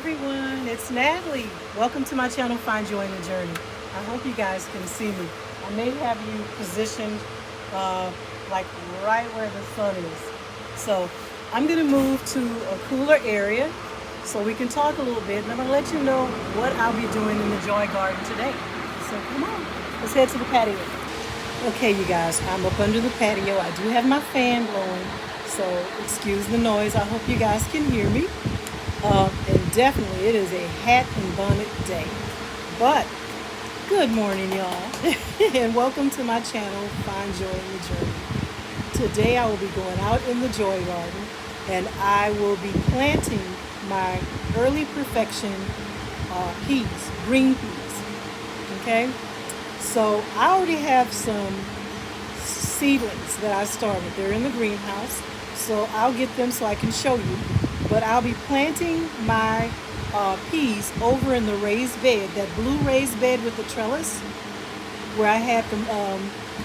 everyone, it's Natalie. Welcome to my channel, Find Joy in the Journey. I hope you guys can see me. I may have you positioned like right where the sun is. So I'm gonna move to a cooler area so we can talk a little bit, and I'm gonna let you know what I'll be doing in the Joy Garden today. So come on, let's head to the patio. Okay, you guys, I'm up under the patio. I do have my fan blowing, so excuse the noise. I hope you guys can hear me. And definitely it is a hat and bonnet day. But good morning, y'all, and welcome to my channel, Find Joy in the Journey. Today I will be going out in the Joy Garden, and I will be planting my early perfection peas, green peas. Okay, so I already have some seedlings that I started. They're in the greenhouse, so I'll get them so I can show you. But I'll be planting my peas over in the raised bed, that blue raised bed with the trellis, where I had them.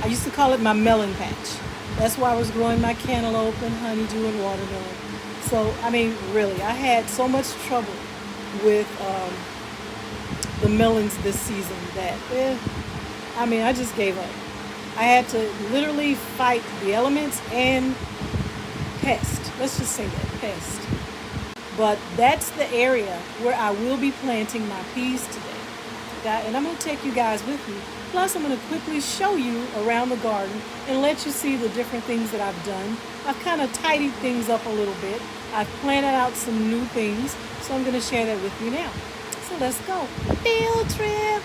I used to call it my melon patch. That's where I was growing my cantaloupe and honeydew and watermelon. So, I mean, really, I had so much trouble with the melons this season that, I just gave up. I had to literally fight the elements and pest. Let's just say that, pest. But that's the area where I will be planting my peas today. And I'm going to take you guys with me. Plus, I'm going to quickly show you around the garden and let you see the different things that I've done. I've kind of tidied things up a little bit. I've planted out some new things, so I'm going to share that with you now. So let's go. Field trip.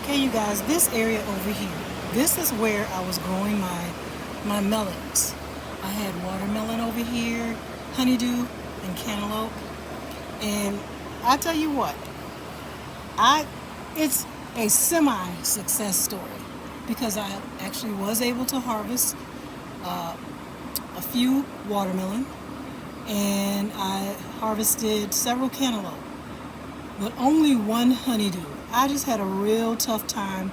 Okay, you guys, this area over here, this is where I was growing my melons. I had watermelon over here, honeydew and cantaloupe, and I tell you what, it's a semi-success story because I actually was able to harvest a few watermelon, and I harvested several cantaloupe, but only one honeydew. I just had a real tough time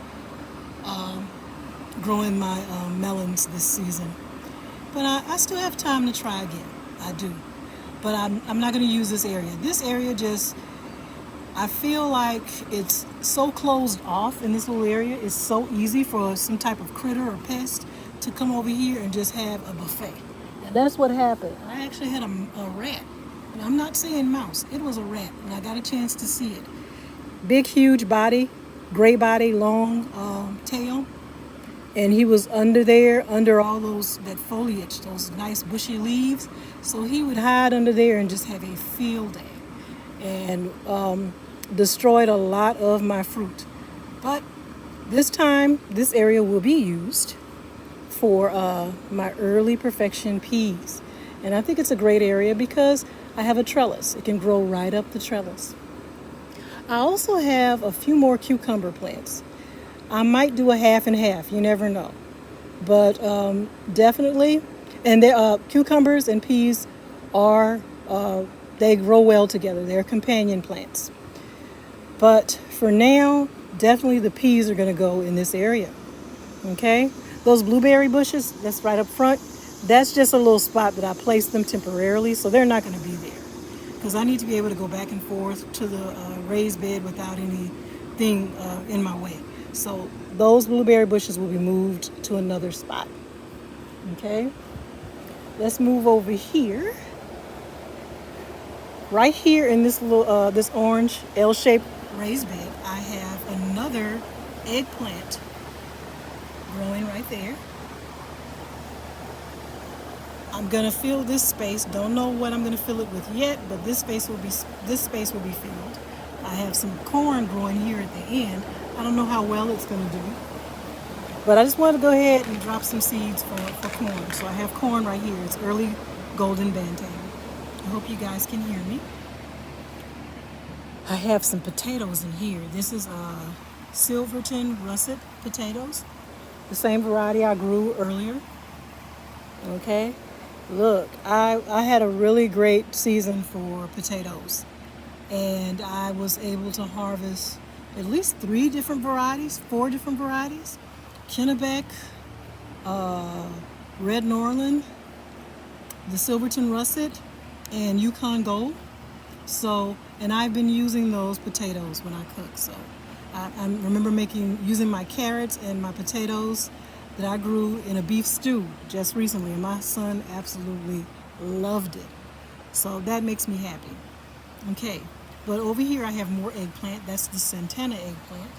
growing my melons this season, but I still have time to try again. I do. But I'm not going to use this area. This area I feel like it's so closed off in this little area. It's so easy for some type of critter or pest to come over here and just have a buffet. And that's what happened. I actually had a rat. And I'm not saying mouse. It was a rat. And I got a chance to see it. Big, huge body, gray body, long tail. And he was under all that foliage, those nice bushy leaves. So he would hide under there and just have a field day, and destroyed a lot of my fruit. But this time, this area will be used for my early perfection peas. And I think it's a great area because I have a trellis. It can grow right up the trellis. I also have a few more cucumber plants. I might do a half and half, you never know. But definitely, and cucumbers and peas they grow well together. They're companion plants. But for now, definitely the peas are going to go in this area. Okay? Those blueberry bushes, that's right up front, that's just a little spot that I placed them temporarily, so they're not going to be there. Because I need to be able to go back and forth to the raised bed without anything in my way. So those blueberry bushes will be moved to another spot. Okay, let's move over here. Right here in this little this orange L-shaped raised bed, I have another eggplant growing right there. I'm gonna fill this space. Don't know what I'm gonna fill it with yet, but this space will be filled. I have some corn growing here at the end. I don't know how well it's going to do, but I just wanted to go ahead and drop some seeds for corn. So I have corn right here. It's early golden bantam. I hope you guys can hear me. I have some potatoes in here. This is Silverton russet potatoes, the same variety I grew earlier. Okay, look, I had a really great season for potatoes, and I was able to harvest at least 4 different varieties. Kennebec, Red Norland, the Silverton Russet, and Yukon Gold. So, and I've been using those potatoes when I cook. So I remember using my carrots and my potatoes that I grew in a beef stew just recently, and my son absolutely loved it. So that makes me happy. Okay, but over here I have more eggplant. That's the Santana eggplant.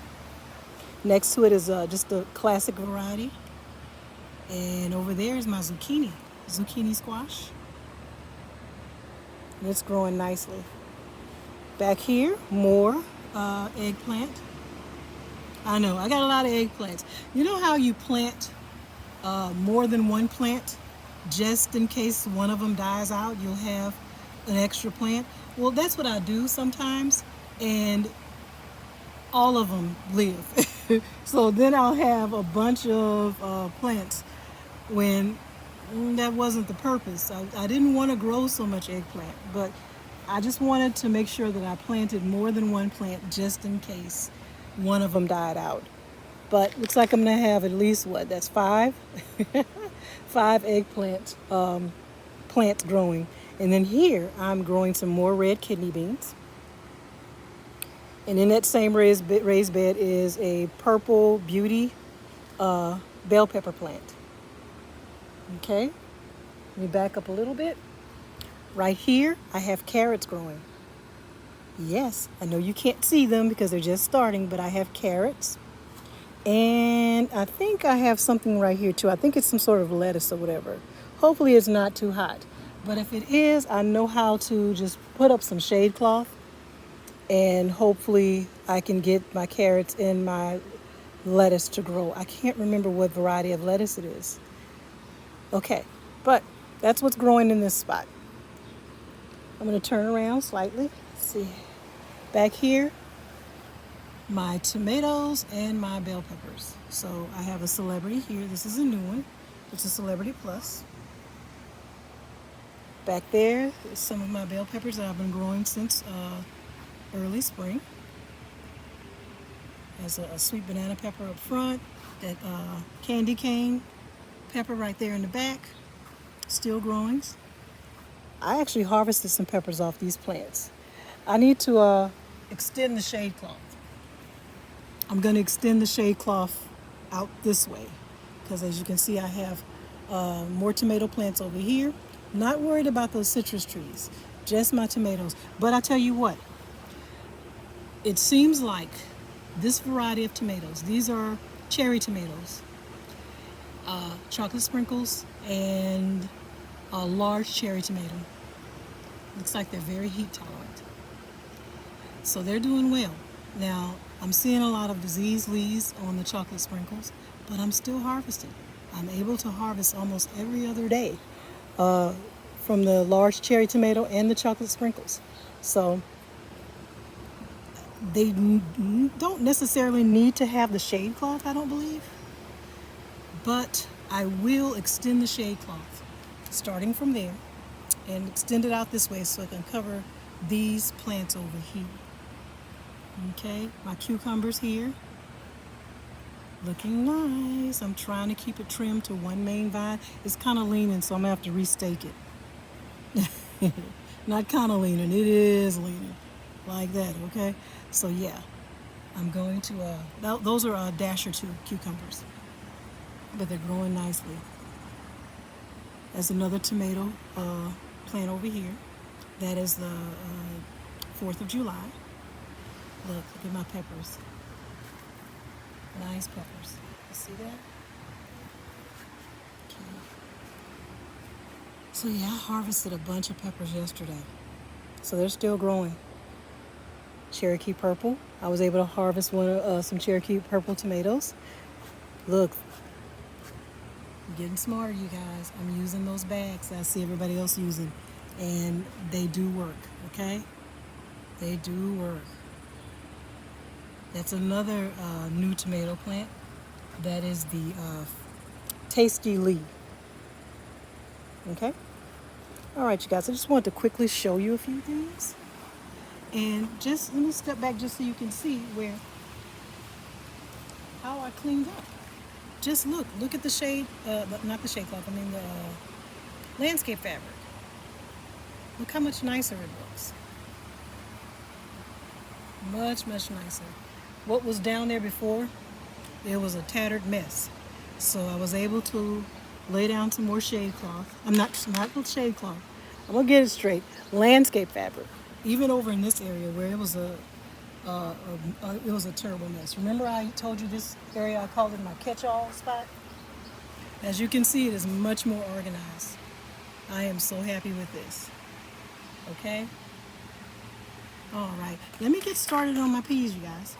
Next to it is just a classic variety. And over there is my zucchini squash. And it's growing nicely. Back here, more eggplant. I know, I got a lot of eggplants. You know how you plant more than one plant just in case one of them dies out, you'll have an extra plant? Well, that's what I do sometimes, and all of them live. So then I'll have a bunch of plants when that wasn't the purpose. I didn't want to grow so much eggplant, but I just wanted to make sure that I planted more than one plant just in case one of them died out. But looks like I'm gonna have at least what? That's five, five eggplant plants growing. And then here I'm growing some more red kidney beans. And in that same raised bed is a purple beauty bell pepper plant. Okay, let me back up a little bit. Right here, I have carrots growing. Yes, I know you can't see them because they're just starting, but I have carrots. And I think I have something right here too. I think it's some sort of lettuce or whatever. Hopefully it's not too hot. But if it is, I know how to just put up some shade cloth, and hopefully I can get my carrots and my lettuce to grow. I can't remember what variety of lettuce it is. Okay, but that's what's growing in this spot. I'm going to turn around slightly. Let's see. Back here, my tomatoes and my bell peppers. So I have a Celebrity here. This is a new one. It's a Celebrity Plus. Back there is some of my bell peppers that I've been growing since early spring. There's a sweet banana pepper up front, that candy cane pepper right there in the back, still growing. I actually harvested some peppers off these plants. I need to extend the shade cloth. I'm going to extend the shade cloth out this way because, as you can see, I have more tomato plants over here. Not worried about those citrus trees, just my tomatoes. But I tell you what, it seems like this variety of tomatoes, these are cherry tomatoes, chocolate sprinkles, and a large cherry tomato. Looks like they're very heat tolerant. So they're doing well. Now, I'm seeing a lot of disease leaves on the chocolate sprinkles, but I'm still harvesting. I'm able to harvest almost every other day from the large cherry tomato and the chocolate sprinkles. So they don't necessarily need to have the shade cloth, I don't believe, but I will extend the shade cloth starting from there and extend it out this way so I can cover these plants over here. Okay, my cucumbers here, looking nice. I'm trying to keep it trimmed to one main vine. It's kind of leaning, so I'm gonna have to restake it. Not kind of leaning, it is leaning like that. Okay, so yeah, I'm going to those are Dasher 2 cucumbers, but they're growing nicely. There's another tomato plant over here. That is the 4th of July. Look at my peppers. Nice peppers. You see that? Okay. So yeah, I harvested a bunch of peppers yesterday. So they're still growing. Cherokee purple. I was able to harvest some Cherokee purple tomatoes. Look, I'm getting smarter, you guys. I'm using those bags that I see everybody else using, and they do work. Okay, they do work. That's another new tomato plant. That is the Tasty Lee. Okay. All right, you guys. I just wanted to quickly show you a few things. And just let me step back just so you can see how I cleaned up. Just look at the shade, not the shade cloth, I mean the landscape fabric. Look how much nicer it looks. Much, much nicer. What was down there before, it was a tattered mess. So I was able to lay down some more shade cloth. I'm not with shade cloth. I'm gonna get it straight. Landscape fabric. Even over in this area where it was it was a terrible mess. Remember I told you this area I called it my catch-all spot? As you can see, it is much more organized. I am so happy with this. Okay? All right. Let me get started on my peas, you guys.